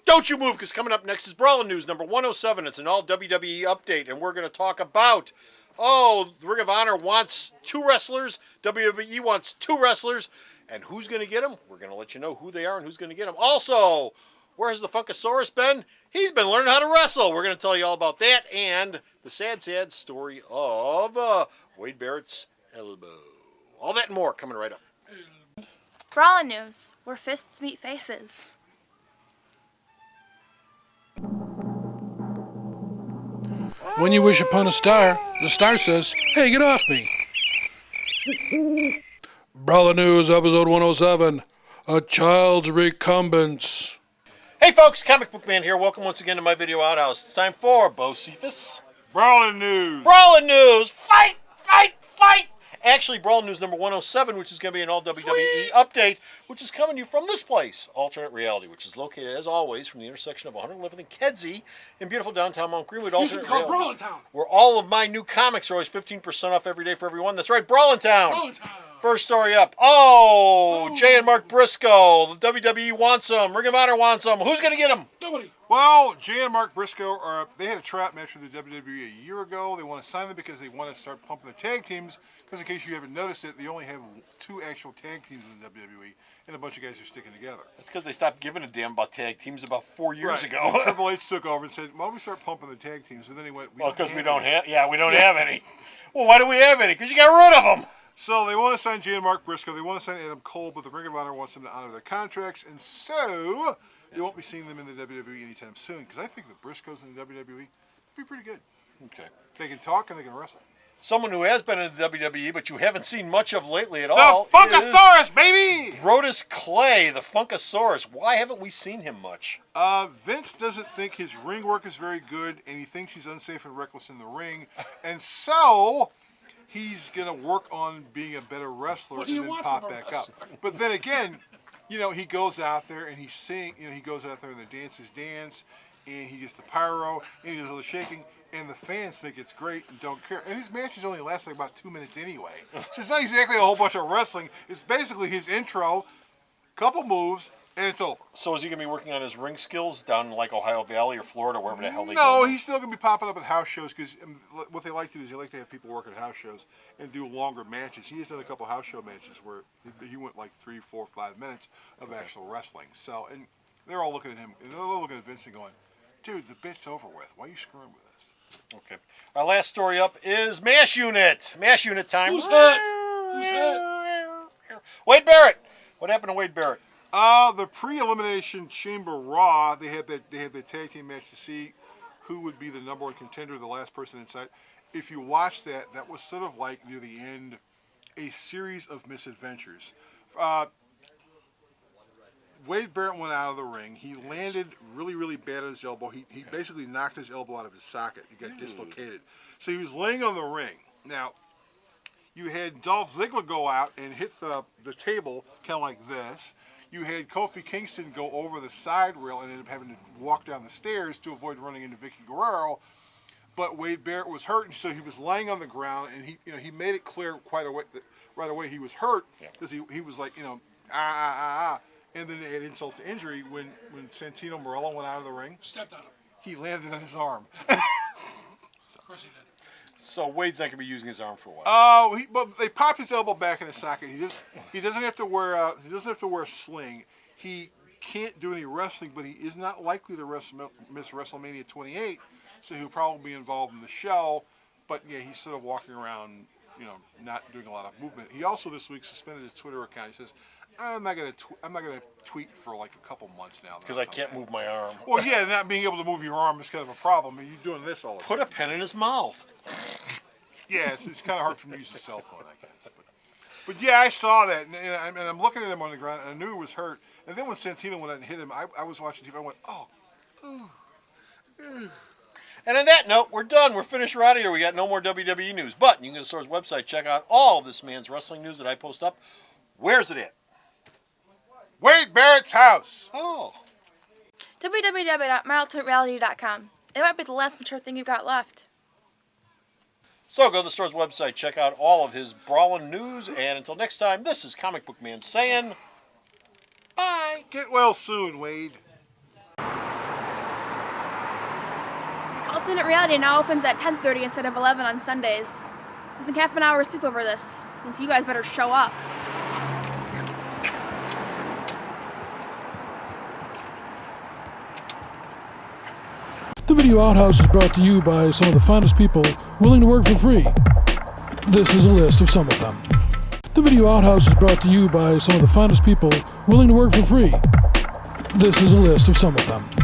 Don't you move, because coming up next is BRAWLN News number 107. It's an all WWE update, and we're going to talk about, the Ring of Honor wants 2 wrestlers, WWE wants 2 wrestlers, and who's going to get them? We're going to let you know who they are and who's going to get them. Also, where has the Funkasaurus been? He's been learning how to wrestle. We're going to tell you all about that and the sad, sad story of Wade Barrett's elbow. All that and more coming right up. BRAWLN News, where fists meet faces. When you wish upon a star, the star says, "Hey, get off me." BRAWLN News, episode 107, A Child's Recumbence. Hey folks, Comic Book Man here. Welcome once again to my video outhouse. It's time for Bo Cephas. BRAWLN News. BRAWLN News. Fight, fight, fight. Actually, BRAWLN News number 107, which is going to be an all WWE update, which is coming to you from this place, Alternate Reality, which is located, as always, from the intersection of 111th and Kedzie in beautiful downtown Mount Greenwood. Used to be called BRAWLN Town. Where all of my new comics are always 15% off every day for everyone. That's right, BRAWLN Town. BRAWLN Town. First story up. Jay and Mark Briscoe. The WWE wants them. Ring of Honor wants them. Who's going to get them? Nobody. Well, Jay and Mark Briscoe they had a tryout match with the WWE a year ago. They want to sign them because they want to start pumping the tag teams. Because in case you haven't noticed it, they only have 2 actual tag teams in the WWE, and a bunch of guys are sticking together. That's because they stopped giving a damn about tag teams about 4 years ago. And Triple H took over and said, "Why don't we start pumping the tag teams?" And then he went, "Well, because we don't have any." Well, why do we have any? Because you got rid of them. So they want to sign Jay and Mark Briscoe. They want to sign Adam Cole, but the Ring of Honor wants them to honor their contracts, and so you won't be seeing them in the WWE anytime soon. Because I think the Briscoes in the WWE would be pretty good. Okay. They can talk and they can wrestle. Someone who has been in the WWE, but you haven't seen much of lately at all. The Funkasaurus, baby! Brodus Clay, the Funkasaurus. Why haven't we seen him much? Vince doesn't think his ring work is very good, and he thinks he's unsafe and reckless in the ring, and so he's gonna work on being a better wrestler and then pop back up. But then again, he goes out there and he sings. He goes out there and the dancers dance, and he gets the pyro, and he does all the shaking. And the fans think it's great and don't care. And his matches only last like about 2 minutes anyway. So it's not exactly a whole bunch of wrestling. It's basically his intro, couple moves, and it's over. So is he going to be working on his ring skills down in like Ohio Valley or Florida, wherever the hell they go? No, he's still going to be popping up at house shows because what they like to do is they like to have people work at house shows and do longer matches. He has done a couple house show matches where he went like 3, 4, 5 minutes of actual wrestling. So, and they're all looking at him, and they're looking at Vince and going, "Dude, the bit's over with. Why are you screwing with us?" Okay. Our last story up is MASH Unit. MASH Unit time. Who's hit? Who's hit? Wade Barrett. What happened to Wade Barrett? The pre-elimination Chamber Raw, they had the tag team match to see who would be the #1 contender, the last person inside. If you watch that, that was sort of like near the end, a series of misadventures. Wade Barrett went out of the ring. He landed really, really bad on his elbow. He basically knocked his elbow out of his socket. He got dislocated. So he was laying on the ring. Now, you had Dolph Ziggler go out and hit the table kind of like this. You had Kofi Kingston go over the side rail and ended up having to walk down the stairs to avoid running into Vicky Guerrero. But Wade Barrett was hurt, and so he was laying on the ground, and he made it clear right away he was hurt because he was like, And then they had insult to injury when Santino Marella went out of the ring. Stepped on him. He landed on his arm. Of course he did. So Wade's not going to be using his arm for a while. But they popped his elbow back in his socket. He doesn't have to wear a sling. He can't do any wrestling, but he is not likely to miss WrestleMania 28. So he'll probably be involved in the show. But yeah, he's sort of walking around, not doing a lot of movement. He also this week suspended his Twitter account. He says, I'm not gonna tweet for like a couple months now. Because I can't move my arm. Well, yeah, not being able to move your arm is kind of a problem. I mean, you're doing this all the time. Put a pen in his mouth. Yeah, it's kind of hard for him to use a cell phone, I guess. But yeah, I saw that, and I'm looking at him on the ground, and I knew he was hurt. And then when Santino went out and hit him, I was watching TV. I went, And on that note, we're done. We're finished. We're out of here. We got no more WWE news. But you can go to the store's website, check out all of this man's wrestling news that I post up. Where's it at? Wade Barrett's house. Oh. www.myalternatereality.com. It might be the last mature thing you've got left. So go to the store's website, check out all of his BRAWLN news, and until next time, this is Comic Book Man saying bye. Get well soon, Wade. Alternate Reality now opens at 10:30 instead of 11 on Sundays. There's half an hour sleep over this, and so you guys better show up. The Video Outhouse is brought to you by some of the finest people willing to work for free. This is a list of some of them. The Video Outhouse is brought to you by some of the finest people willing to work for free. This is a list of some of them.